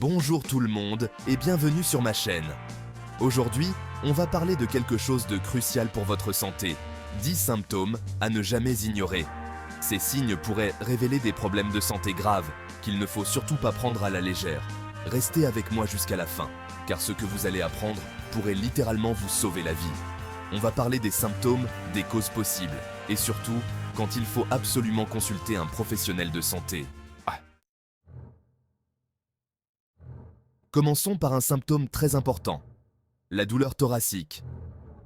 Bonjour tout le monde et bienvenue sur ma chaîne. Aujourd'hui, on va parler de quelque chose de crucial pour votre santé. 10 symptômes à ne jamais ignorer. Ces signes pourraient révéler des problèmes de santé graves qu'il ne faut surtout pas prendre à la légère. Restez avec moi jusqu'à la fin, car ce que vous allez apprendre pourrait littéralement vous sauver la vie. On va parler des symptômes, des causes possibles, et surtout, quand il faut absolument consulter un professionnel de santé. Commençons par un symptôme très important, la douleur thoracique.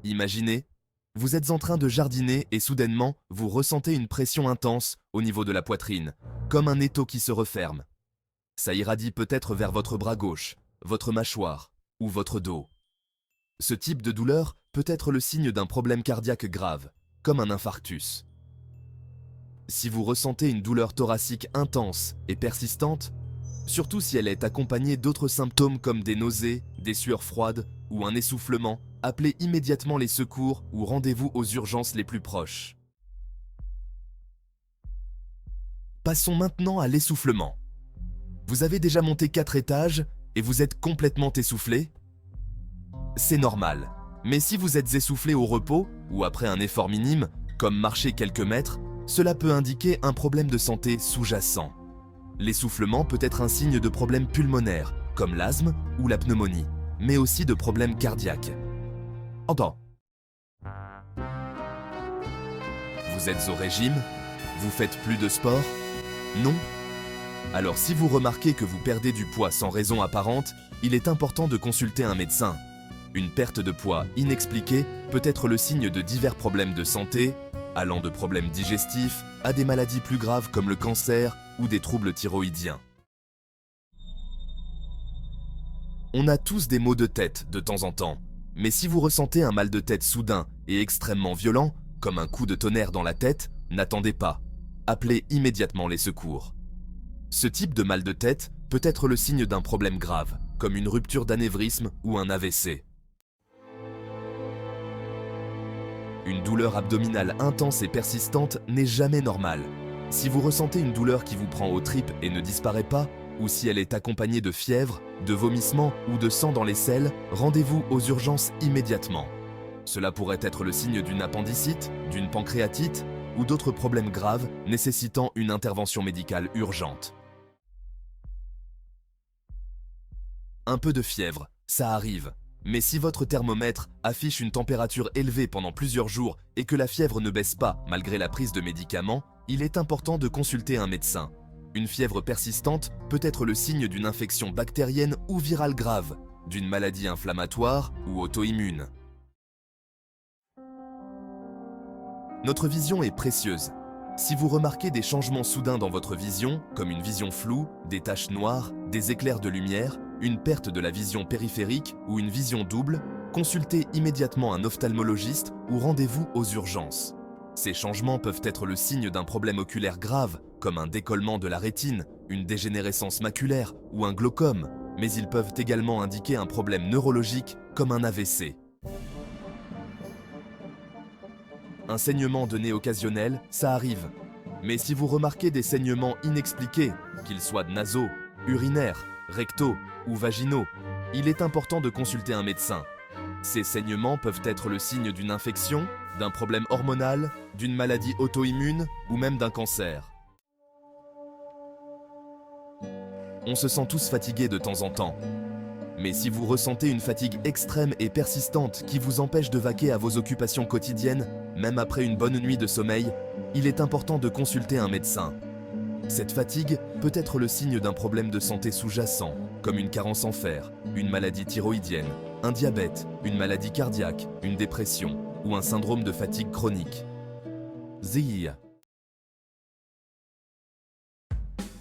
Imaginez, vous êtes en train de jardiner et soudainement, vous ressentez une pression intense au niveau de la poitrine, comme un étau qui se referme. Ça irradie peut-être vers votre bras gauche, votre mâchoire ou votre dos. Ce type de douleur peut être le signe d'un problème cardiaque grave, comme un infarctus. Si vous ressentez une douleur thoracique intense et persistante, surtout si elle est accompagnée d'autres symptômes comme des nausées, des sueurs froides ou un essoufflement, appelez immédiatement les secours ou rendez-vous aux urgences les plus proches. Passons maintenant à l'essoufflement. Vous avez déjà monté 4 étages et vous êtes complètement essoufflé? C'est normal, mais si vous êtes essoufflé au repos ou après un effort minime, comme marcher quelques mètres, cela peut indiquer un problème de santé sous-jacent. L'essoufflement peut être un signe de problèmes pulmonaires, comme l'asthme ou la pneumonie, mais aussi de problèmes cardiaques. Entends. Vous êtes au régime? Vous faites plus de sport? Non? Alors si vous remarquez que vous perdez du poids sans raison apparente, il est important de consulter un médecin. Une perte de poids inexpliquée peut être le signe de divers problèmes de santé, allant de problèmes digestifs à des maladies plus graves comme le cancer ou des troubles thyroïdiens. On a tous des maux de tête de temps en temps, mais si vous ressentez un mal de tête soudain et extrêmement violent, comme un coup de tonnerre dans la tête, n'attendez pas. Appelez immédiatement les secours. Ce type de mal de tête peut être le signe d'un problème grave, comme une rupture d'anévrisme ou un AVC. Une douleur abdominale intense et persistante n'est jamais normale. Si vous ressentez une douleur qui vous prend aux tripes et ne disparaît pas, ou si elle est accompagnée de fièvre, de vomissements ou de sang dans les selles, rendez-vous aux urgences immédiatement. Cela pourrait être le signe d'une appendicite, d'une pancréatite ou d'autres problèmes graves nécessitant une intervention médicale urgente. Un peu de fièvre, ça arrive. Mais si votre thermomètre affiche une température élevée pendant plusieurs jours et que la fièvre ne baisse pas malgré la prise de médicaments, il est important de consulter un médecin. Une fièvre persistante peut être le signe d'une infection bactérienne ou virale grave, d'une maladie inflammatoire ou auto-immune. Notre vision est précieuse. Si vous remarquez des changements soudains dans votre vision, comme une vision floue, des taches noires, des éclairs de lumière, une perte de la vision périphérique ou une vision double, consultez immédiatement un ophtalmologiste ou rendez-vous aux urgences. Ces changements peuvent être le signe d'un problème oculaire grave, comme un décollement de la rétine, une dégénérescence maculaire ou un glaucome, mais ils peuvent également indiquer un problème neurologique, comme un AVC. Un saignement de nez occasionnel, ça arrive. Mais si vous remarquez des saignements inexpliqués, qu'ils soient nasaux, urinaires, rectaux ou vaginaux, il est important de consulter un médecin. Ces saignements peuvent être le signe d'une infection, d'un problème hormonal, d'une maladie auto-immune ou même d'un cancer. On se sent tous fatigués de temps en temps. Mais si vous ressentez une fatigue extrême et persistante qui vous empêche de vaquer à vos occupations quotidiennes, même après une bonne nuit de sommeil, il est important de consulter un médecin. Cette fatigue peut être le signe d'un problème de santé sous-jacent, comme une carence en fer, une maladie thyroïdienne, un diabète, une maladie cardiaque, une dépression ou un syndrome de fatigue chronique. ZIA.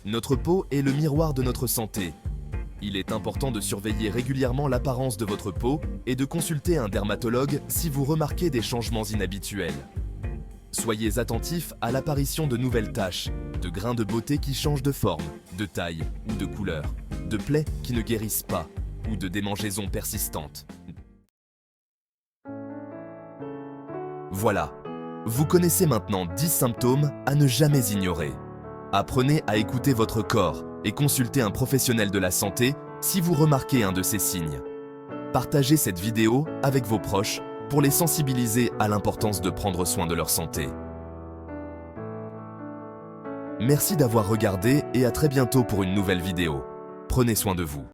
Notre peau est le miroir de notre santé. Il est important de surveiller régulièrement l'apparence de votre peau et de consulter un dermatologue si vous remarquez des changements inhabituels. Soyez attentifs à l'apparition de nouvelles taches, de grains de beauté qui changent de forme, de taille ou de couleur, de plaies qui ne guérissent pas ou de démangeaisons persistantes. Voilà, vous connaissez maintenant 10 symptômes à ne jamais ignorer. Apprenez à écouter votre corps et consultez un professionnel de la santé Si vous remarquez un de ces signes, partagez cette vidéo avec vos proches pour les sensibiliser à l'importance de prendre soin de leur santé. Merci d'avoir regardé et à très bientôt pour une nouvelle vidéo. Prenez soin de vous.